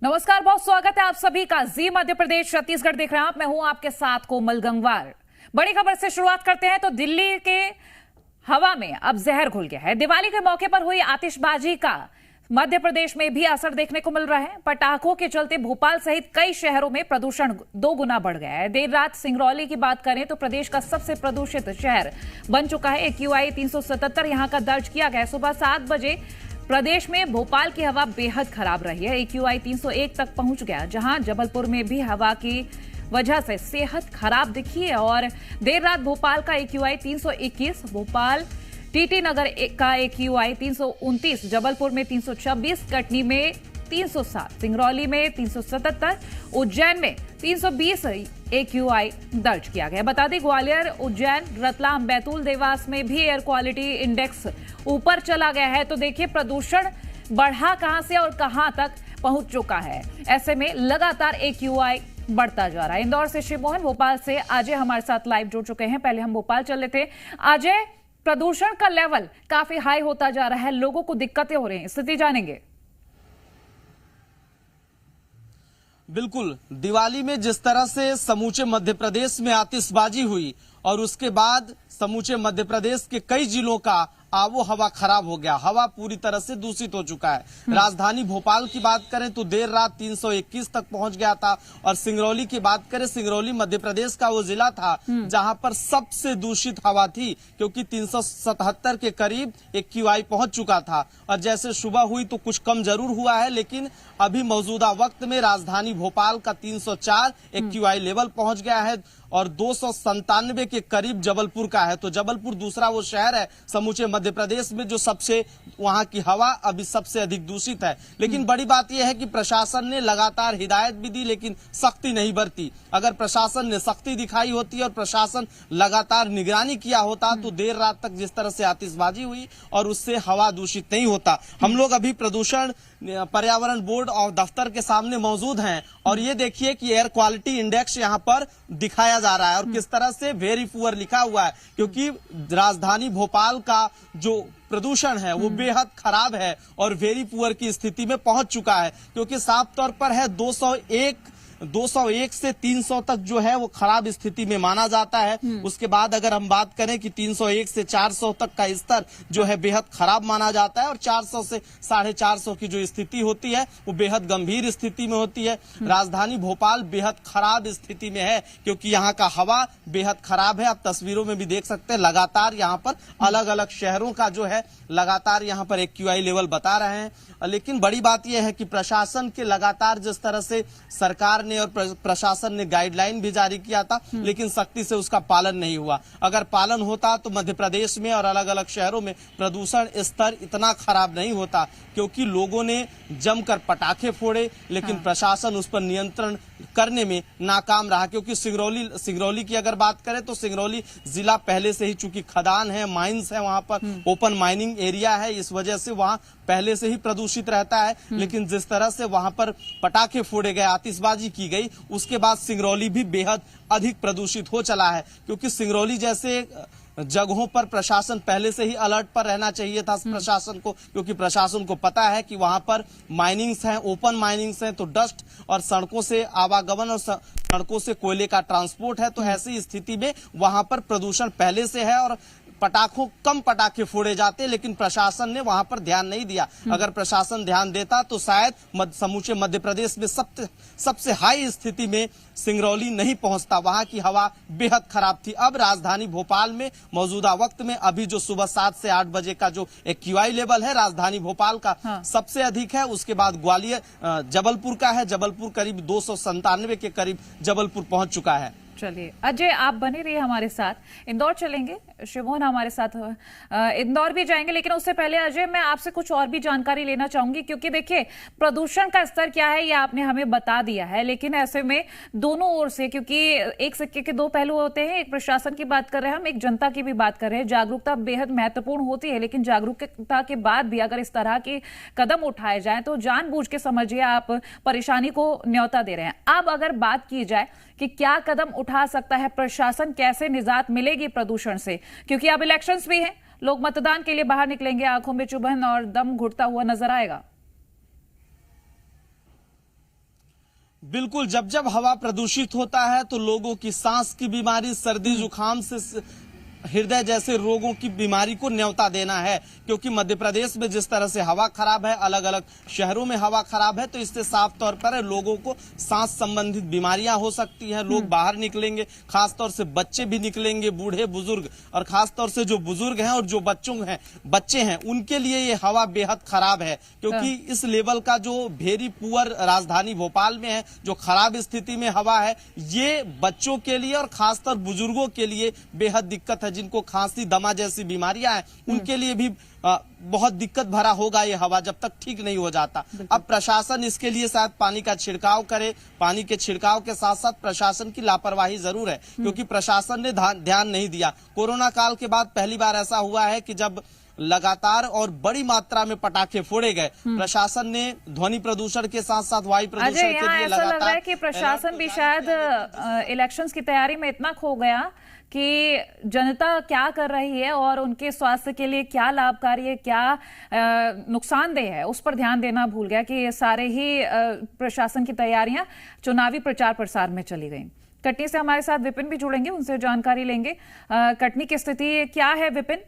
नमस्कार, बहुत स्वागत है आप सभी का जी मध्य प्रदेश छत्तीसगढ़ देख रहे हैं आप। मैं हूं आपके साथ कोमल गंगवार। बड़ी खबर से शुरुआत करते हैं तो दिल्ली के हवा में अब जहर घुल गया है। दिवाली के मौके पर हुई आतिशबाजी का मध्य प्रदेश में भी असर देखने को मिल रहा है। पटाखों के चलते भोपाल सहित कई शहरों में प्रदूषण 2 गुना बढ़ गया है। देर रात सिंगरौली की बात करें तो प्रदेश का सबसे प्रदूषित शहर बन चुका है। AQI 377 यहां का दर्ज किया गया। सुबह 7 बजे प्रदेश में भोपाल की हवा बेहद खराब रही है। AQI 301 तक पहुंच गया, जहां जबलपुर में भी हवा की वजह से सेहत खराब दिखी है। और देर रात भोपाल का AQI 321, भोपाल TT नगर का AQI 329, जबलपुर में 326, कटनी में 307, सिंगरौली में 377, उज्जैन में 320 AQI दर्ज किया गया। बता दें ग्वालियर, उज्जैन, रतलाम, बैतूल, देवास में भी एयर क्वालिटी इंडेक्स ऊपर चला गया है। तो देखिए प्रदूषण बढ़ा कहां से और कहां तक पहुंच चुका है। ऐसे में लगातार AQI बढ़ता जा रहा है। इंदौर से शिवमोहन, भोपाल से अजय हमारे साथ लाइव जुड़ चुके हैं। पहले हम भोपाल चल लेते हैं। अजय, प्रदूषण का लेवल काफी हाई होता जा रहा है, लोगों को दिक्कतें हो रही हैं, स्थिति जानेंगे। बिल्कुल, दिवाली में जिस तरह से समूचे मध्य प्रदेश में आतिशबाजी हुई और उसके बाद समूचे मध्य प्रदेश के कई जिलों का आबो हवा खराब हो गया। हवा पूरी तरह से दूषित हो चुका है। राजधानी भोपाल की बात करें तो देर रात 321 तक पहुंच गया था। और सिंगरौली की बात करें, सिंगरौली मध्य प्रदेश का वो जिला था जहां पर सबसे दूषित हवा थी, क्योंकि 377 के करीब AQI पहुंच चुका था। और जैसे सुबह हुई तो कुछ कम जरूर हुआ है, लेकिन अभी मौजूदा वक्त में राजधानी भोपाल का 304 AQI लेवल पहुंच गया है और 297 के करीब जबलपुर का है। तो जबलपुर दूसरा वो शहर है समूचे मध्य प्रदेश में जो सबसे, वहां की हवा अभी सबसे अधिक दूषित है। लेकिन बड़ी बात यह है कि प्रशासन ने लगातार हिदायत भी दी, लेकिन सख्ती नहीं बरती। अगर प्रशासन ने सख्ती दिखाई होती और प्रशासन लगातार निगरानी किया होता तो देर रात तक जिस तरह से आतिशबाजी हुई और उससे हवा दूषित नहीं होता। हम लोग अभी प्रदूषण पर्यावरण बोर्ड और दफ्तर के सामने मौजूद हैं और ये देखिए कि एयर क्वालिटी इंडेक्स यहाँ पर दिखाया जा रहा है और किस तरह से वेरी पुअर लिखा हुआ है, क्योंकि राजधानी भोपाल का जो प्रदूषण है वो बेहद खराब है और वेरी पुअर की स्थिति में पहुंच चुका है। क्योंकि साफ तौर पर है 201 से 300 तक जो है वो खराब स्थिति में माना जाता है। उसके बाद अगर हम बात करें कि 301 से 400 तक का स्तर जो है बेहद खराब माना जाता है और 400 से 450 की जो स्थिति होती है वो बेहद गंभीर स्थिति में होती है। राजधानी भोपाल बेहद खराब स्थिति में है क्योंकि यहाँ का हवा बेहद खराब है। आप तस्वीरों में भी देख सकते हैं, लगातार यहाँ पर अलग अलग शहरों का जो है लगातार यहाँ पर AQI लेवल बता रहे हैं। लेकिन बड़ी बात यह है कि प्रशासन के लगातार जिस तरह से सरकार ने और प्रशासन ने गाइडलाइन भी जारी किया था, लेकिन सख्ती से उसका पालन नहीं हुआ। अगर पालन होता तो मध्य प्रदेश में और अलग अलग शहरों में प्रदूषण स्तर इतना खराब नहीं होता, क्योंकि लोगों ने जमकर पटाखे फोड़े, लेकिन प्रशासन उस पर नियंत्रण करने में नाकाम रहा। क्योंकि सिंगरौली की अगर बात करें तो सिंगरौली जिला पहले से ही चूंकि खदान है, माइंस है, वहां पर ओपन माइनिंग एरिया है, इस वजह से वहां पहले से ही प्रदूषित रहता है। लेकिन जिस तरह से वहां पर पटाखे फोड़े गए, आतिशबाजी की गई, उसके बाद सिंगरौली भी बेहद अधिक प्रदूषित हो चला है। क्योंकि सिंगरौली जैसे जगहों पर प्रशासन पहले से ही अलर्ट पर रहना चाहिए था प्रशासन को, क्योंकि प्रशासन को पता है कि वहां पर माइनिंग्स हैं, ओपन माइनिंग्स हैं, तो डस्ट और सड़कों से आवागमन और सड़कों से कोयले का ट्रांसपोर्ट है। तो ऐसी स्थिति में वहां पर प्रदूषण पहले से है और कम पटाखे फोड़े जाते, लेकिन प्रशासन ने वहां पर ध्यान नहीं दिया। अगर प्रशासन ध्यान देता तो शायद समूचे मध्य प्रदेश में सबसे हाई स्थिति में सिंगरौली नहीं पहुंचता। वहां की हवा बेहद खराब थी। अब राजधानी भोपाल में मौजूदा वक्त में अभी जो सुबह 7 से 8 बजे का जो AQI लेवल है राजधानी भोपाल का सबसे अधिक है। उसके बाद ग्वालियर, जबलपुर का है। जबलपुर करीब 297 के करीब जबलपुर पहुंच चुका है। चलिए अजय, आप बने रहिए हमारे साथ। इंदौर चलेंगे, शिवमोहन हमारे साथ इंदौर भी जाएंगे, लेकिन उससे पहले अजय मैं आपसे कुछ और भी जानकारी लेना चाहूंगी, क्योंकि देखिए प्रदूषण का स्तर क्या है ये आपने हमें बता दिया है, लेकिन ऐसे में दोनों ओर से, क्योंकि एक सिक्के के दो पहलू होते हैं, एक प्रशासन की बात कर रहे हैं हम, एक जनता की भी बात कर रहे हैं। जागरूकता बेहद महत्वपूर्ण होती है, लेकिन जागरूकता के बाद भी अगर इस तरह के कदम उठाए जाए तो जानबूझ के समझिए आप परेशानी को न्योता दे रहे हैं। अब अगर बात की जाए कि क्या कदम उठा सकता है प्रशासन, कैसे निजात मिलेगी प्रदूषण से, क्योंकि अब इलेक्शंस भी हैं, लोग मतदान के लिए बाहर निकलेंगे, आंखों में चुभन और दम घुटता हुआ नजर आएगा। बिल्कुल, जब जब हवा प्रदूषित होता है तो लोगों की सांस की बीमारी, सर्दी जुकाम से हृदय जैसे रोगों की बीमारी को न्योता देना है। क्योंकि मध्य प्रदेश में जिस तरह से हवा खराब है, अलग अलग शहरों में हवा खराब है, तो इससे साफ तौर पर लोगों को सांस संबंधित बीमारियां हो सकती हैं। लोग बाहर निकलेंगे, खासतौर से बच्चे भी निकलेंगे, बूढ़े बुजुर्ग, और खासतौर से जो बुजुर्ग हैं और जो बच्चे हैं उनके लिए ये हवा बेहद खराब है। क्योंकि इस लेवल का जो वेरी पुअर राजधानी भोपाल में है, जो खराब स्थिति में हवा है, ये बच्चों के लिए और खासकर बुजुर्गों के लिए बेहद दिक्कत है। जिनको खांसी दमा जैसी बीमारियां हैं उनके लिए भी बहुत दिक्कत भरा होगा ये हवा, जब तक ठीक नहीं हो जाता। अब प्रशासन इसके लिए शायद पानी का छिड़काव करे। पानी के छिड़काव के साथ साथ प्रशासन की लापरवाही जरूर है, क्योंकि प्रशासन ने ध्यान नहीं दिया। कोरोना काल के बाद पहली बार ऐसा हुआ है कि जब लगातार और बड़ी मात्रा में पटाखे फोड़े गए, प्रशासन ने ध्वनि प्रदूषण के साथ साथ वायु प्रदूषण के लिए ऐसा लग रहा है कि प्रशासन भी शायद इलेक्शंस की तैयारी में इतना खो गया कि जनता क्या कर रही है और उनके स्वास्थ्य के लिए क्या लाभकारी है, क्या नुकसानदेह है, उस पर ध्यान देना भूल गया कि सारे ही प्रशासन की तैयारियां चुनावी प्रचार प्रसार में चली गई। कटनी से हमारे साथ विपिन भी जुड़ेंगे, उनसे जानकारी लेंगे। कटनी की स्थिति क्या है विपिन?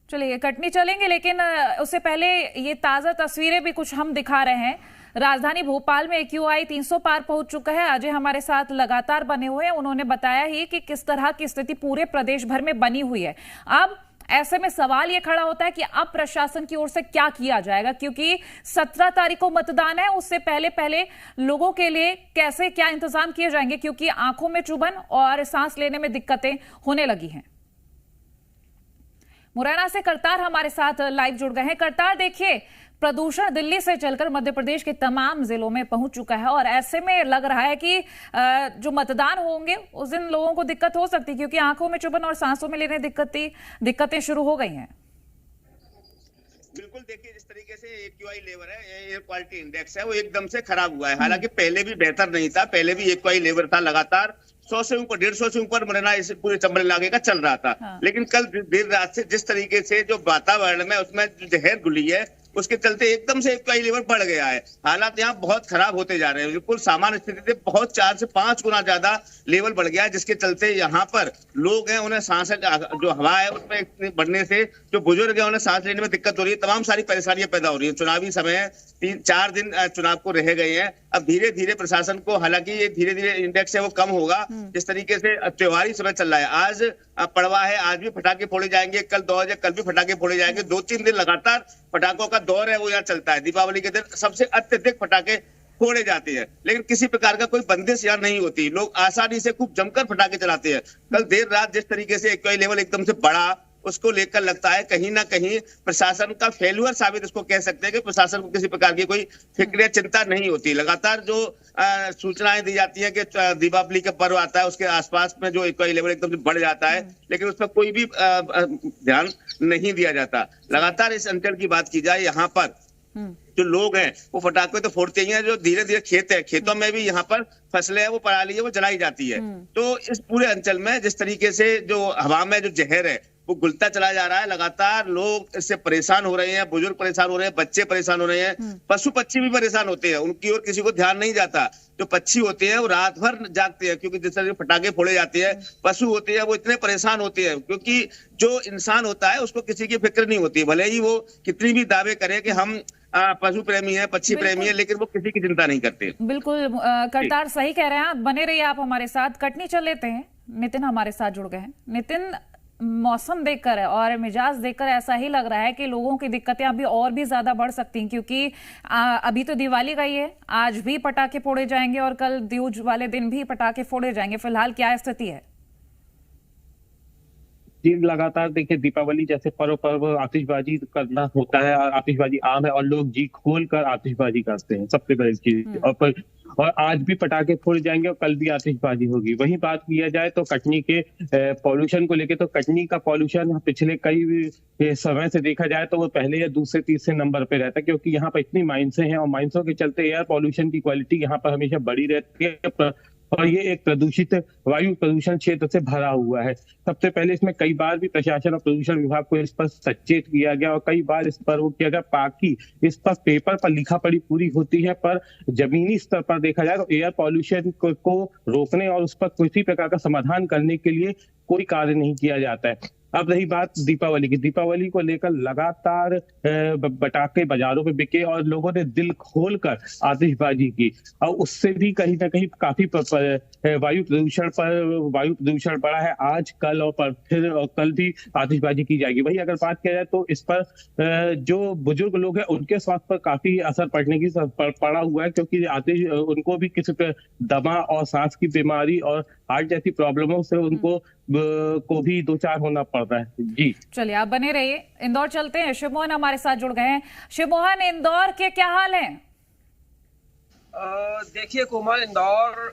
चलिए कटनी चलेंगे, लेकिन उससे पहले ये ताजा तस्वीरें भी कुछ हम दिखा रहे हैं। राजधानी भोपाल में AQI 300 पार पहुंच चुका है। अजय हमारे साथ लगातार बने हुए हैं, उन्होंने बताया ही कि किस तरह की स्थिति पूरे प्रदेश भर में बनी हुई है। अब ऐसे में सवाल ये खड़ा होता है कि अब प्रशासन की ओर से क्या किया जाएगा, क्योंकि 17 तारीख को मतदान है। उससे पहले लोगों के लिए कैसे क्या इंतजाम किए जाएंगे, क्योंकि आंखों में चुभन और सांस लेने में दिक्कतें होने लगी हैं। मुरैना से करतार हमारे साथ लाइव जुड़ गए हैं। करतार, देखिए प्रदूषण दिल्ली से चलकर मध्य प्रदेश के तमाम जिलों में पहुंच चुका है और ऐसे में लग रहा है कि जो मतदान होंगे उस दिन लोगों को दिक्कत हो सकती है, क्योंकि आंखों में चुभन और सांसों में लेने दिक्कतें शुरू हो गई हैं। बिल्कुल, देखिए जिस तरीके से AQI लेवल है, एयर क्वालिटी इंडेक्स है, वो एकदम से खराब हुआ है। हालांकि पहले भी बेहतर नहीं था, पहले भी AQI लेवल था लगातार 100 से ऊपर, 150 से ऊपर मुरैना इस पूरे चंबल इलाके का चल रहा था। हाँ। लेकिन कल देर रात से जिस तरीके से जो वातावरण में उसमें जो जहर घुली है, उसके चलते एकदम से AQI लेवल बढ़ गया है। हालात यहाँ बहुत खराब होते जा रहे हैं। बिल्कुल सामान्य स्थिति से बहुत 4 से 5 गुना ज्यादा लेवल बढ़ गया है, जिसके चलते यहाँ पर लोग हैं, उन्हें सांस जो हवा है उसमें बढ़ने से जो बुजुर्ग है उन्हें सांस लेने में दिक्कत हो रही है। तमाम सारी परेशानियां पैदा हो रही है। चुनावी समय 3-4 दिन चुनाव को रह गए हैं। अब धीरे धीरे प्रशासन को, हालांकि ये धीरे धीरे इंडेक्स है वो कम होगा। जिस तरीके से त्योहारी समय चल रहा है, आज पड़वा है, आज भी पटाखे फोड़े जाएंगे, कल दौर है, कल भी पटाखे फोड़े जाएंगे। 2-3 दिन लगातार पटाखों का दौर है वो यहाँ चलता है। दीपावली के दिन सबसे अत्यधिक पटाखे फोड़े जाते हैं, लेकिन किसी प्रकार का कोई बंदिश यहाँ नहीं होती। लोग आसानी से खूब जमकर पटाखे चलाते हैं। कल देर रात जिस तरीके से AQI लेवल एकदम से बढ़ा, उसको लेकर लगता है कहीं ना कहीं प्रशासन का फेल्यूर साबित इसको कह सकते हैं कि प्रशासन को किसी प्रकार की कोई फिक्र या चिंता नहीं होती। लगातार जो सूचनाएं दी जाती हैं कि दीपावली का पर्व आता है, उसके आसपास में जो AQI लेवल एकदम से बढ़ जाता है, लेकिन उस पर कोई भी ध्यान नहीं दिया जाता। लगातार इस अंचल की बात की जाए, यहाँ पर जो लोग हैं वो पटाखे तो फोड़ते ही हैं। जो धीरे धीरे खेत है, खेतों में भी यहाँ पर फसलें है वो पराली है वो जलाई जाती है। तो इस पूरे अंचल में जिस तरीके से जो हवा में जो जहर है वो घुलता चला जा रहा है। लगातार लोग इससे परेशान हो रहे हैं, बुजुर्ग परेशान हो रहे हैं, बच्चे परेशान हो रहे हैं, पशु पक्षी भी परेशान होते हैं। उनकी ओर किसी को ध्यान नहीं जाता। जो पक्षी होते हैं वो रात भर जागते हैं, क्योंकि जिस तरह पटाखे फोड़े जाते हैं। पशु होते हैं वो इतने परेशान होते हैं, क्योंकि जो इंसान होता है उसको किसी की फिक्र नहीं होती। भले ही वो कितनी भी दावे करे कि हम पशु प्रेमी है, पक्षी प्रेमी है, लेकिन वो किसी की चिंता नहीं करते। बिल्कुल करतार सही कह रहे हैं आप। बने रहिए आप हमारे साथ। कटनी चल लेते हैं, नितिन हमारे साथ जुड़ गए हैं। नितिन, मौसम देखकर और मिजाज देखकर ऐसा ही लग रहा है कि लोगों की दिक्कतें अभी और भी ज्यादा बढ़ सकती हैं, क्योंकि अभी तो दिवाली गई है, आज भी पटाखे फोड़े जाएंगे और कल द्यूज वाले दिन भी पटाखे फोड़े जाएंगे। फिलहाल क्या स्थिति है? जी, लगातार देखिए दीपावली जैसे पर्व आतिशबाजी करना होता है और आतिशबाजी आम है और लोग जी खोल कर आतिशबाजी करते हैं, सबसे बड़ी चीज। और आज भी पटाखे फोड़ जाएंगे और कल भी आतिशबाजी होगी। वहीं बात किया जाए तो कटनी के पॉल्यूशन को लेके, तो कटनी का पॉल्यूशन पिछले कई समय से देखा जाए तो वो पहले या दूसरे तीसरे नंबर पे रहता है, क्योंकि यहाँ पर इतनी माइंसें हैं और माइंसों के चलते एयर पॉल्यूशन की क्वालिटी यहाँ पर हमेशा बड़ी रहती है। और ये एक प्रदूषित वायु प्रदूषण क्षेत्र से भरा हुआ है। सबसे पहले इसमें कई बार भी प्रशासन और प्रदूषण विभाग को इस पर सचेत किया गया और कई बार इस पर वो किया गया, बाकी इस पर पेपर पर लिखा पढ़ी पूरी होती है, पर जमीनी स्तर पर देखा जाए तो एयर पॉल्यूशन को रोकने और उस पर किसी प्रकार का समाधान करने के लिए कोई कार्य नहीं किया जाता है। अब रही बात दीपावली की, दीपावली को लेकर लगातार पटाखे बाजारों में बिके और लोगों ने दिल खोलकर आतिशबाजी की और उससे भी कहीं ना कहीं काफी वायु प्रदूषण बढ़ा है। आज कल और फिर और कल भी आतिशबाजी की जाएगी। वही अगर बात किया जाए तो इस पर जो बुजुर्ग लोग हैं उनके स्वास्थ्य पर काफी असर पड़ा हुआ है, क्योंकि उनको भी किसी दमा और सांस की बीमारी और हार्ट जैसी प्रॉब्लमों से उनको को भी दो चार होना पड़ रहा है। जी चलिए, आप बने रहिए। इंदौर चलते हैं, शिवमोहन हमारे साथ जुड़ गए हैं। शिवमोहन, इंदौर के क्या हाल है? देखिए कोमल, इंदौर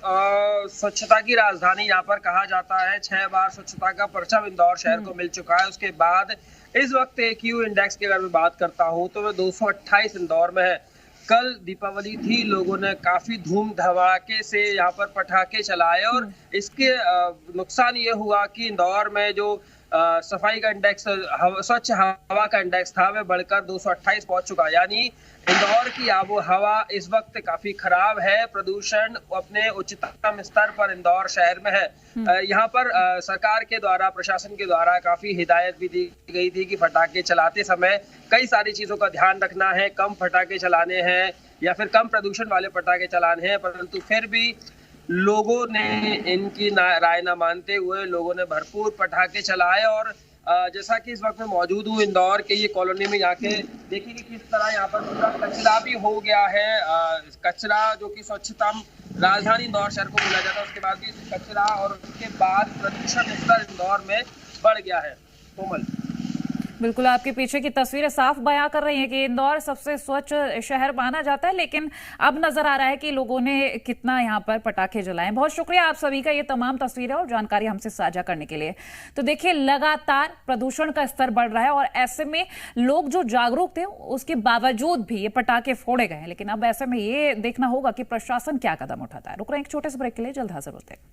स्वच्छता की राजधानी यहाँ पर कहा जाता है। 6 बार स्वच्छता का परचम इंदौर शहर को मिल चुका है। उसके बाद इस वक्त एक्यू इंडेक्स की अगर मैं बात करता हूँ तो वह 228 इंदौर में है। कल दीपावली थी, लोगों ने काफी धूम धमाके से यहाँ पर पटाखे चलाए और इसके नुकसान ये हुआ कि इंदौर में जो सफाई का इंडेक्स, स्वच्छ हवा का इंडेक्स था, वह बढ़कर 228 पहुंच चुका। यानी इंदौर की आबो हवा इस वक्त काफी खराब है। प्रदूषण अपने उच्चतम स्तर पर इंदौर शहर में है। यहाँ पर सरकार के द्वारा, प्रशासन के द्वारा काफी हिदायत भी दी गई थी कि पटाखे चलाते समय कई सारी चीजों का ध्यान रखना है, कम पटाखे चलाने हैं या फिर कम प्रदूषण वाले पटाखे चलाने हैं, परंतु फिर भी लोगों ने इनकी राय न मानते हुए लोगों ने भरपूर पटाखे चलाए। और जैसा कि इस वक्त मैं मौजूद हूँ इंदौर के ये कॉलोनी में, यहाँ के देखिए कि किस तरह यहाँ पर पूरा कचरा भी हो गया है। कचरा जो कि स्वच्छता राजधानी इंदौर शहर को बोला जाता है, उसके बाद भी कचरा और उसके बाद प्रदूषण स्तर इंदौर में बढ़ गया है। कोमल, बिल्कुल, आपके पीछे की तस्वीरें साफ बयां कर रही हैं कि इंदौर सबसे स्वच्छ शहर माना जाता है, लेकिन अब नजर आ रहा है कि लोगों ने कितना यहाँ पर पटाखे जलाए। बहुत शुक्रिया आप सभी का, ये तमाम तस्वीरें और जानकारी हमसे साझा करने के लिए। तो देखिए, लगातार प्रदूषण का स्तर बढ़ रहा है और ऐसे में लोग जो जागरूक थे उसके बावजूद भी ये पटाखे फोड़े गए हैं। लेकिन अब ऐसे में ये देखना होगा कि प्रशासन क्या कदम उठाता है। रुक रहे हैं एक छोटे से ब्रेक के लिए, जल्द हाजिर होते हैं।